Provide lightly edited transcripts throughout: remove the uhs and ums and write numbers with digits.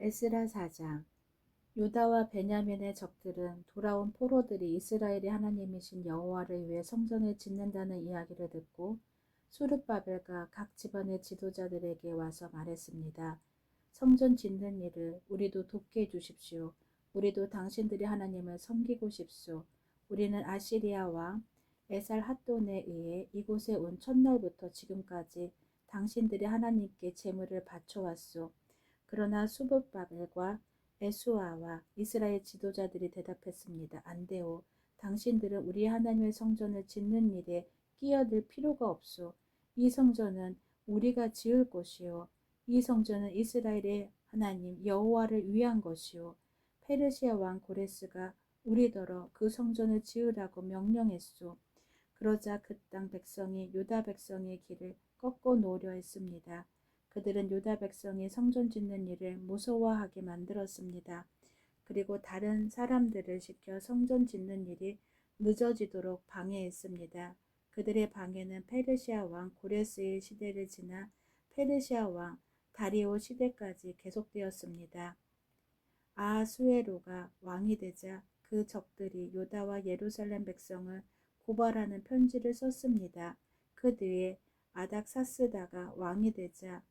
에스라 4장. 유다와 베냐민의 적들은 돌아온 포로들이 이스라엘의 하나님이신 여호와를 위해 성전을 짓는다는 이야기를 듣고 수르바벨과 각 지방의 지도자들에게 와서 말했습니다. 성전 짓는 일을 우리도 돕게 해주십시오. 우리도 당신들의 하나님을 섬기고 싶소. 우리는 아시리아 왕 에살핫돈에 의해 이곳에 온 첫날부터 지금까지 당신들의 하나님께 제물을 바쳐왔소. 그러나 수르바벨과 에수아와 이스라엘 지도자들이 대답했습니다. 안 돼요. 당신들은 우리 하나님의 성전을 짓는 일에 끼어들 필요가 없소. 이 성전은 우리가 지을 것이요. 이 성전은 이스라엘의 하나님 여호와를 위한 것이요. 페르시아 왕 고레스가 우리더러 그 성전을 지으라고 명령했소. 그러자 그 땅 백성이 유다 백성의 길을 꺾어 놓으려 했습니다. 그들은 유다 백성이 성전 짓는 일을 무서워하게 만들었습니다. 그리고 다른 사람들을 시켜 성전 짓는 일이 늦어지도록 방해했습니다. 그들의 방해는 페르시아 왕 고레스의 시대를 지나 페르시아 왕 다리오 시대까지 계속되었습니다. 아하수에로가 왕이 되자 그 적들이 유다와 예루살렘 백성을 고발하는 편지를 썼습니다. 그 뒤에 아닥사스다가 왕이 되자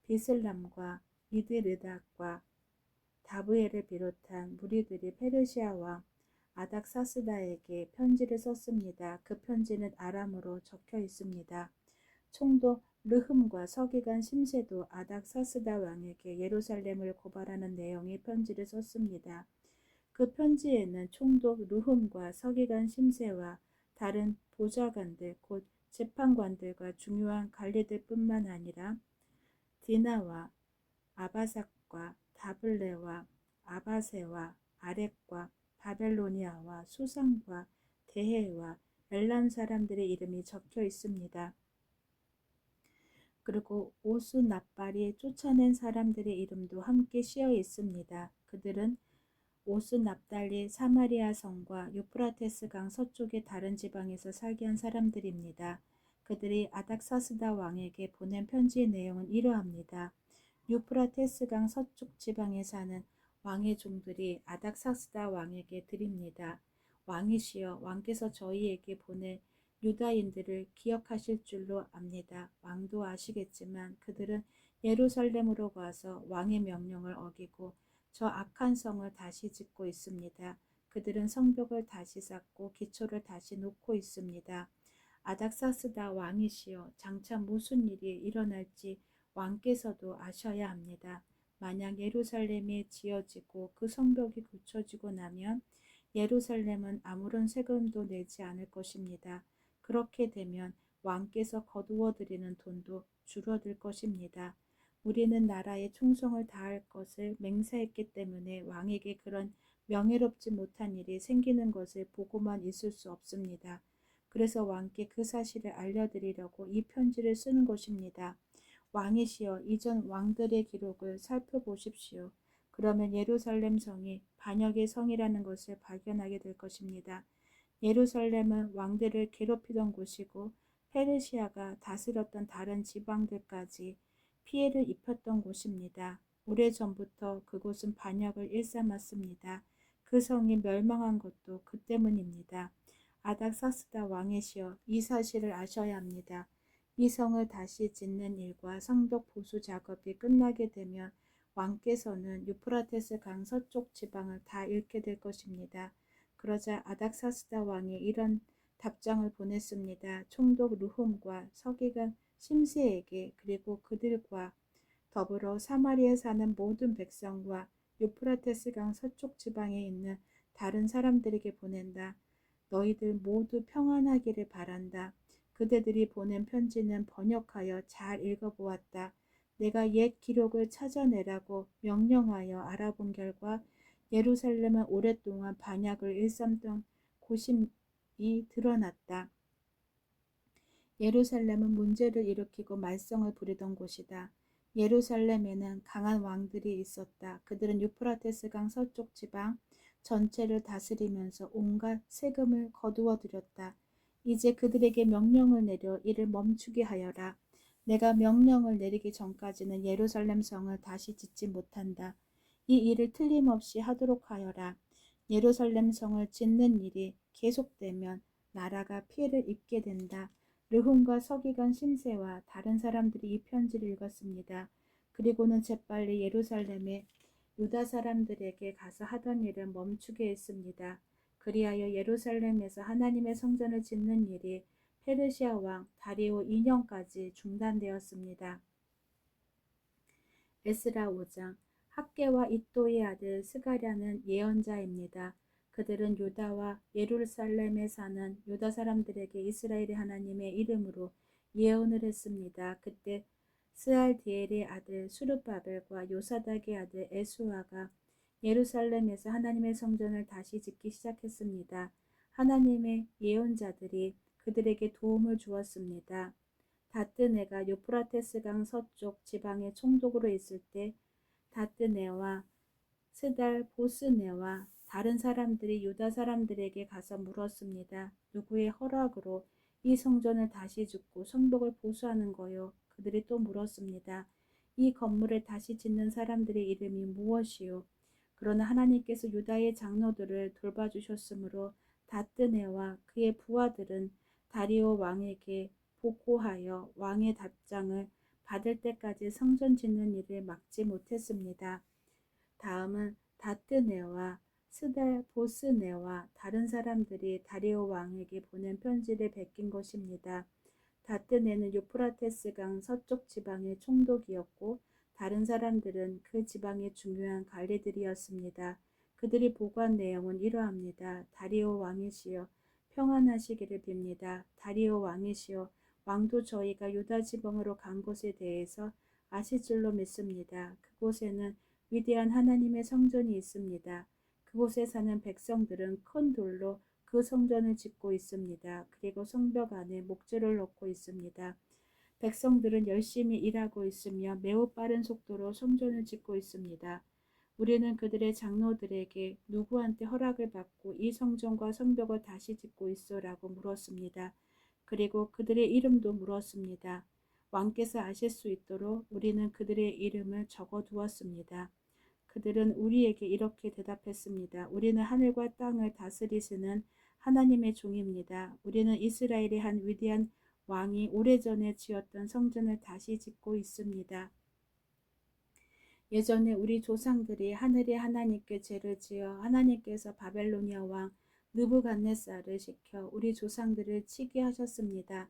비슬람과 이드르닥과 다브엘을 비롯한 무리들이 페르시아 왕 아닥사스다에게 편지를 썼습니다. 그 편지는 아람어로 적혀 있습니다. 총독 르흠과 서기관 심세도 아닥사스다 왕에게 예루살렘을 고발하는 내용의 편지를 썼습니다. 그 편지에는 총독 르흠과 서기관 심세와 다른 보좌관들 곧 재판관들과 중요한 관리들뿐만 아니라 디나와 아바삭과 다블레와 아바세와 아렉과 바벨로니아와 수상과 대해와 엘람 사람들의 이름이 적혀 있습니다. 그리고 오스납발이 쫓아낸 사람들의 이름도 함께 씌어 있습니다. 그들은 오스납달리 사마리아 성과 유프라테스 강 서쪽의 다른 지방에서 살게 한 사람들입니다. 그들이 아닥사스다 왕에게 보낸 편지의 내용은 이러합니다. 유프라테스 강 서쪽 지방에 사는 왕의 종들이 아닥사스다 왕에게 드립니다. 왕이시여, 왕께서 저희에게 보낸 유다인들을 기억하실 줄로 압니다. 왕도 아시겠지만 그들은 예루살렘으로 가서 왕의 명령을 어기고 저 악한 성을 다시 짓고 있습니다. 그들은 성벽을 다시 쌓고 기초를 다시 놓고 있습니다. 아닥사스다 왕이시여, 장차 무슨 일이 일어날지 왕께서도 아셔야 합니다. 만약 예루살렘이 지어지고 그 성벽이 굳혀지고 나면 예루살렘은 아무런 세금도 내지 않을 것입니다. 그렇게 되면 왕께서 거두어 드리는 돈도 줄어들 것입니다. 우리는 나라에 충성을 다할 것을 맹세했기 때문에 왕에게 그런 명예롭지 못한 일이 생기는 것을 보고만 있을 수 없습니다. 그래서 왕께 그 사실을 알려드리려고 이 편지를 쓰는 것입니다. 왕이시여, 이전 왕들의 기록을 살펴보십시오. 그러면 예루살렘 성이 반역의 성이라는 것을 발견하게 될 것입니다. 예루살렘은 왕들을 괴롭히던 곳이고 페르시아가 다스렸던 다른 지방들까지 피해를 입혔던 곳입니다. 오래전부터 그곳은 반역을 일삼았습니다. 그 성이 멸망한 것도 그 때문입니다. 아닥사스다 왕이시여, 이 사실을 아셔야 합니다. 이 성을 다시 짓는 일과 성벽 보수 작업이 끝나게 되면 왕께서는 유프라테스 강 서쪽 지방을 다 잃게 될 것입니다. 그러자 아닥사스다 왕이 이런 답장을 보냈습니다. 총독 르훔과 서기관 심스에게 그리고 그들과 더불어 사마리아에 사는 모든 백성과 유프라테스 강 서쪽 지방에 있는 다른 사람들에게 보낸다. 너희들 모두 평안하기를 바란다. 그대들이 보낸 편지는 번역하여 잘 읽어보았다. 내가 옛 기록을 찾아내라고 명령하여 알아본 결과 예루살렘은 오랫동안 반역을 일삼던 곳임이 드러났다. 예루살렘은 문제를 일으키고 말썽을 부리던 곳이다. 예루살렘에는 강한 왕들이 있었다. 그들은 유프라테스 강 서쪽 지방 전체를 다스리면서 온갖 세금을 거두어 들였다. 이제 그들에게 명령을 내려 이를 멈추게 하여라. 내가 명령을 내리기 전까지는 예루살렘 성을 다시 짓지 못한다. 이 일을 틀림없이 하도록 하여라. 예루살렘 성을 짓는 일이 계속되면 나라가 피해를 입게 된다. 르훔과 서기관 심세와 다른 사람들이 이 편지를 읽었습니다. 그리고는 재빨리 예루살렘에 유다 사람들에게 가서 하던 일을 멈추게 했습니다. 그리하여 예루살렘에서 하나님의 성전을 짓는 일이 페르시아 왕 다리오 2년까지 중단되었습니다. 에스라 5장. 학개와 이또의 아들 스가랴는 예언자입니다. 그들은 유다와 예루살렘에 사는 유다 사람들에게 이스라엘의 하나님의 이름으로 예언을 했습니다. 그때 스알디엘의 아들 수르바벨과 요사닥의 아들 에수아가 예루살렘에서 하나님의 성전을 다시 짓기 시작했습니다. 하나님의 예언자들이 그들에게 도움을 주었습니다. 다뜨네가 유프라테스강 서쪽 지방의 총독으로 있을 때 다뜨네와 스달 보스네와 다른 사람들이 유다 사람들에게 가서 물었습니다. 누구의 허락으로 이 성전을 다시 짓고 성벽을 보수하는 거요? 그들이 또 물었습니다. 이 건물을 다시 짓는 사람들의 이름이 무엇이요? 그러나 하나님께서 유다의 장로들을 돌봐주셨으므로 다뜨네와 그의 부하들은 다리오 왕에게 보고하여 왕의 답장을 받을 때까지 성전 짓는 일을 막지 못했습니다. 다음은 다뜨네와 스달보스네와 다른 사람들이 다리오 왕에게 보낸 편지를 베낀 것입니다. 다뜨네는 유프라테스강 서쪽 지방의 총독이었고 다른 사람들은 그 지방의 중요한 관리들이었습니다. 그들이 보고한 내용은 이러합니다. 다리오 왕이시여 평안하시기를 빕니다. 다리오 왕이시여 왕도 저희가 유다 지방으로 간 곳에 대해서 아실 줄로 믿습니다. 그곳에는 위대한 하나님의 성전이 있습니다. 그곳에 사는 백성들은 큰 돌로 그 성전을 짓고 있습니다. 그리고 성벽 안에 목재를 넣고 있습니다. 백성들은 열심히 일하고 있으며 매우 빠른 속도로 성전을 짓고 있습니다. 우리는 그들의 장로들에게 누구한테 허락을 받고 이 성전과 성벽을 다시 짓고 있어라고 물었습니다. 그리고 그들의 이름도 물었습니다. 왕께서 아실 수 있도록 우리는 그들의 이름을 적어 두었습니다. 그들은 우리에게 이렇게 대답했습니다. 우리는 하늘과 땅을 다스리시는 하나님의 종입니다. 우리는 이스라엘의 한 위대한 왕이 오래전에 지었던 성전을 다시 짓고 있습니다. 예전에 우리 조상들이 하늘의 하나님께 죄를 지어 하나님께서 바벨로니아 왕 느부갓네살을 시켜 우리 조상들을 치게 하셨습니다.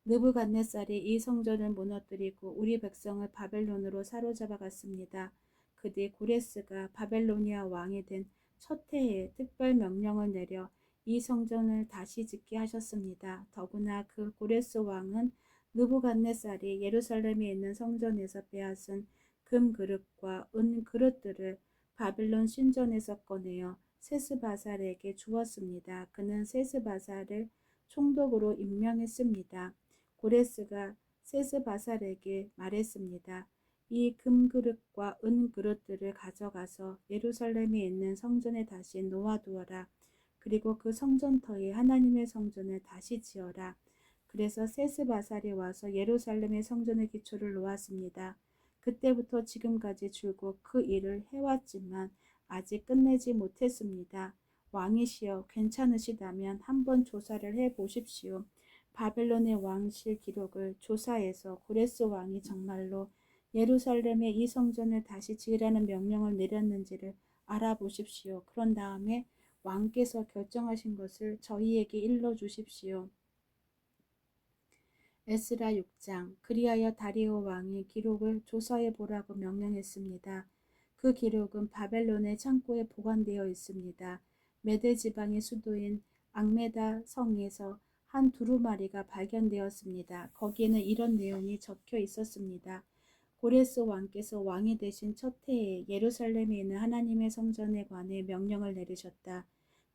느부갓네살이 이 성전을 무너뜨리고 우리 백성을 바벨론으로 사로잡아 갔습니다. 그 뒤 고레스가 바벨로니아 왕이 된 첫 해에 특별 명령을 내려 이 성전을 다시 짓게 하셨습니다. 더구나 그 고레스 왕은 느부갓네살이 예루살렘에 있는 성전에서 빼앗은 금 그릇과 은 그릇들을 바빌론 신전에서 꺼내어 세스바살에게 주었습니다. 그는 세스바살을 총독으로 임명했습니다. 고레스가 세스바살에게 말했습니다. 이 금그릇과 은그릇들을 가져가서 예루살렘에 있는 성전에 다시 놓아두어라. 그리고 그 성전터에 하나님의 성전을 다시 지어라. 그래서 세스바살이 와서 예루살렘의 성전의 기초를 놓았습니다. 그때부터 지금까지 줄곧 그 일을 해왔지만 아직 끝내지 못했습니다. 왕이시여 괜찮으시다면 한번 조사를 해보십시오. 바벨론의 왕실 기록을 조사해서 고레스 왕이 정말로 예루살렘의 이 성전을 다시 지으라는 명령을 내렸는지를 알아보십시오. 그런 다음에 왕께서 결정하신 것을 저희에게 일러주십시오. 에스라 6장. 그리하여 다리오 왕이 기록을 조사해 보라고 명령했습니다. 그 기록은 바벨론의 창고에 보관되어 있습니다. 메데 지방의 수도인 앙메다 성에서 한 두루마리가 발견되었습니다. 거기에는 이런 내용이 적혀 있었습니다. 고레스 왕께서 왕이 되신 첫 해에 예루살렘에 있는 하나님의 성전에 관해 명령을 내리셨다.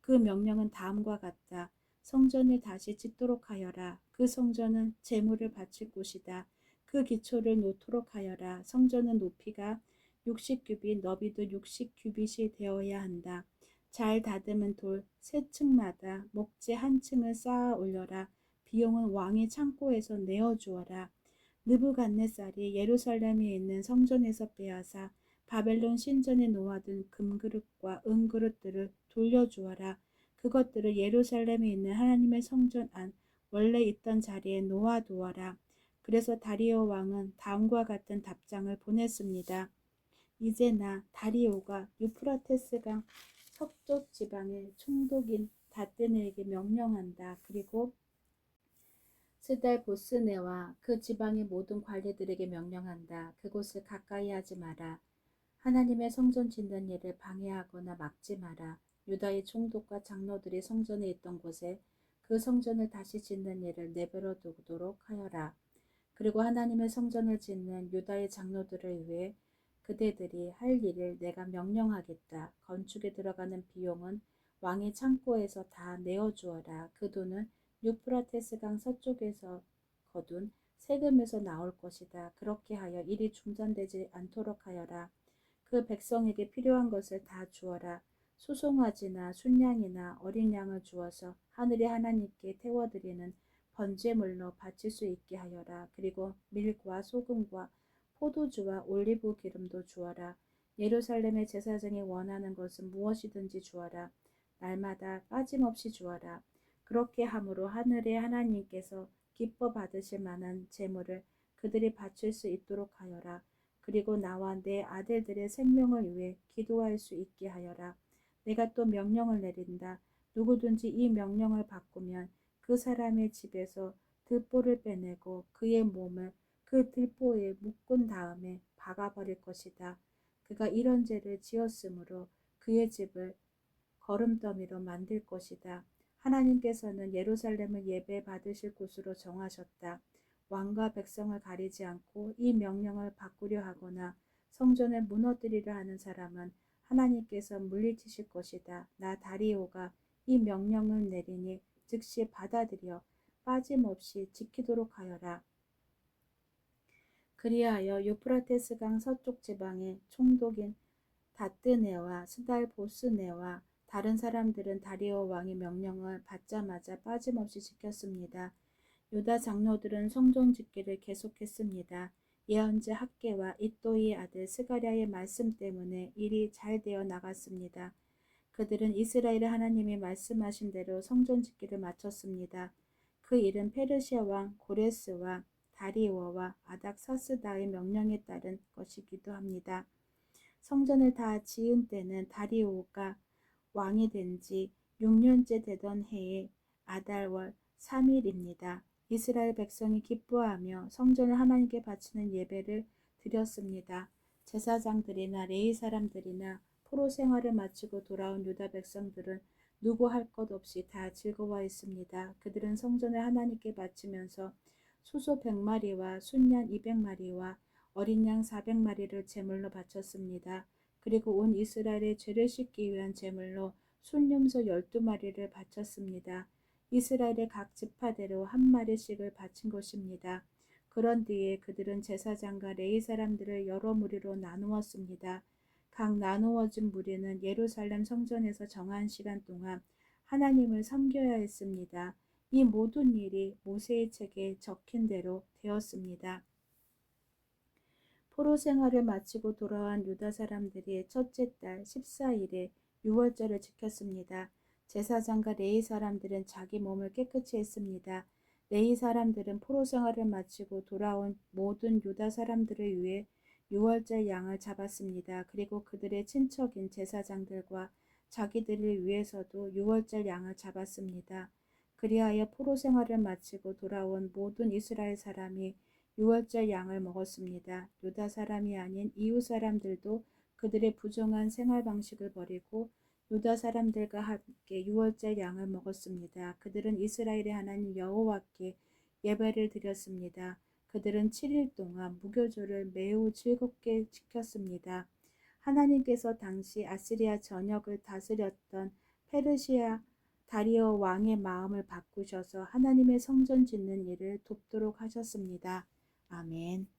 그 명령은 다음과 같다. 성전을 다시 짓도록 하여라. 그 성전은 제물을 바칠 곳이다. 그 기초를 놓도록 하여라. 성전은 높이가 60규빗, 너비도 60규빗이 되어야 한다. 잘 다듬은 돌 세 층마다 목재 한 층을 쌓아 올려라. 비용은 왕의 창고에서 내어주어라. 느부갓네살이 예루살렘에 있는 성전에서 빼앗아 바벨론 신전에 놓아둔 금그릇과 은그릇들을 돌려주어라. 그것들을 예루살렘에 있는 하나님의 성전 안 원래 있던 자리에 놓아두어라. 그래서 다리오 왕은 다음과 같은 답장을 보냈습니다. 이제 나 다리오가 유프라테스강 서쪽 지방의 총독인 다뜨네에게 명령한다. 그리고 스달 보스네와 그 지방의 모든 관리들에게 명령한다. 그곳을 가까이 하지 마라. 하나님의 성전 짓는 일을 방해하거나 막지 마라. 유다의 총독과 장로들이 성전에 있던 곳에 그 성전을 다시 짓는 일을 내버려 두도록 하여라. 그리고 하나님의 성전을 짓는 유다의 장로들을 위해 그대들이 할 일을 내가 명령하겠다. 건축에 들어가는 비용은 왕의 창고에서 다 내어주어라. 그 돈은 유프라테스강 서쪽에서 거둔 세금에서 나올 것이다. 그렇게 하여 일이 중단되지 않도록 하여라. 그 백성에게 필요한 것을 다 주어라. 수송아지나 순양이나 어린 양을 주어서 하늘의 하나님께 태워드리는 번제물로 바칠 수 있게 하여라. 그리고 밀과 소금과 포도주와 올리브 기름도 주어라. 예루살렘의 제사장이 원하는 것은 무엇이든지 주어라. 날마다 빠짐없이 주어라. 그렇게 함으로 하늘의 하나님께서 기뻐 받으실 만한 제물을 그들이 바칠 수 있도록 하여라. 그리고 나와 내 아들들의 생명을 위해 기도할 수 있게 하여라. 내가 또 명령을 내린다. 누구든지 이 명령을 바꾸면 그 사람의 집에서 들보를 빼내고 그의 몸을 그 들보에 묶은 다음에 박아버릴 것이다. 그가 이런 죄를 지었으므로 그의 집을 거름더미로 만들 것이다. 하나님께서는 예루살렘을 예배 받으실 곳으로 정하셨다. 왕과 백성을 가리지 않고 이 명령을 바꾸려 하거나 성전을 무너뜨리려 하는 사람은 하나님께서 물리치실 것이다. 나 다리오가 이 명령을 내리니 즉시 받아들여 빠짐없이 지키도록 하여라. 그리하여 유프라테스강 서쪽 지방의 총독인 다뜨네와 스달보스네와 다른 사람들은 다리오 왕의 명령을 받자마자 빠짐없이 지켰습니다. 유다 장로들은 성전 짓기를 계속했습니다. 예언자 학개와 이또이의 아들 스가랴의 말씀 때문에 일이 잘 되어 나갔습니다. 그들은 이스라엘의 하나님이 말씀하신 대로 성전 짓기를 마쳤습니다. 그 일은 페르시아 왕 고레스와 다리오와 아닥사스다의 명령에 따른 것이기도 합니다. 성전을 다 지은 때는 다리오가 왕이 된 지 6년째 되던 해의 아달월 3일입니다. 이스라엘 백성이 기뻐하며 성전을 하나님께 바치는 예배를 드렸습니다. 제사장들이나 레위 사람들이나 포로 생활을 마치고 돌아온 유다 백성들은 누구 할 것 없이 다 즐거워했습니다. 그들은 성전을 하나님께 바치면서 수소 100마리와 순양 200마리와 어린 양 400마리를 제물로 바쳤습니다. 그리고 온 이스라엘의 죄를 씻기 위한 제물로 순염소 12마리를 바쳤습니다. 이스라엘의 각 지파대로 한 마리씩을 바친 것입니다. 그런 뒤에 그들은 제사장과 레위 사람들을 여러 무리로 나누었습니다. 각 나누어진 무리는 예루살렘 성전에서 정한 시간 동안 하나님을 섬겨야 했습니다. 이 모든 일이 모세의 책에 적힌 대로 되었습니다. 포로 생활을 마치고 돌아온 유다 사람들이 첫째 달 14일에 유월절을 지켰습니다. 제사장과 레위 사람들은 자기 몸을 깨끗이 했습니다. 레위 사람들은 포로 생활을 마치고 돌아온 모든 유다 사람들을 위해 유월절 양을 잡았습니다. 그리고 그들의 친척인 제사장들과 자기들을 위해서도 유월절 양을 잡았습니다. 그리하여 포로 생활을 마치고 돌아온 모든 이스라엘 사람이 유월절 양을 먹었습니다. 유다 사람이 아닌 이웃 사람들도 그들의 부정한 생활 방식을 버리고 유다 사람들과 함께 유월절 양을 먹었습니다. 그들은 이스라엘의 하나님 여호와께 예배를 드렸습니다. 그들은 7일 동안 무교절을 매우 즐겁게 지켰습니다. 하나님께서 당시 아시리아 전역을 다스렸던 페르시아 다리오 왕의 마음을 바꾸셔서 하나님의 성전 짓는 일을 돕도록 하셨습니다. 아멘.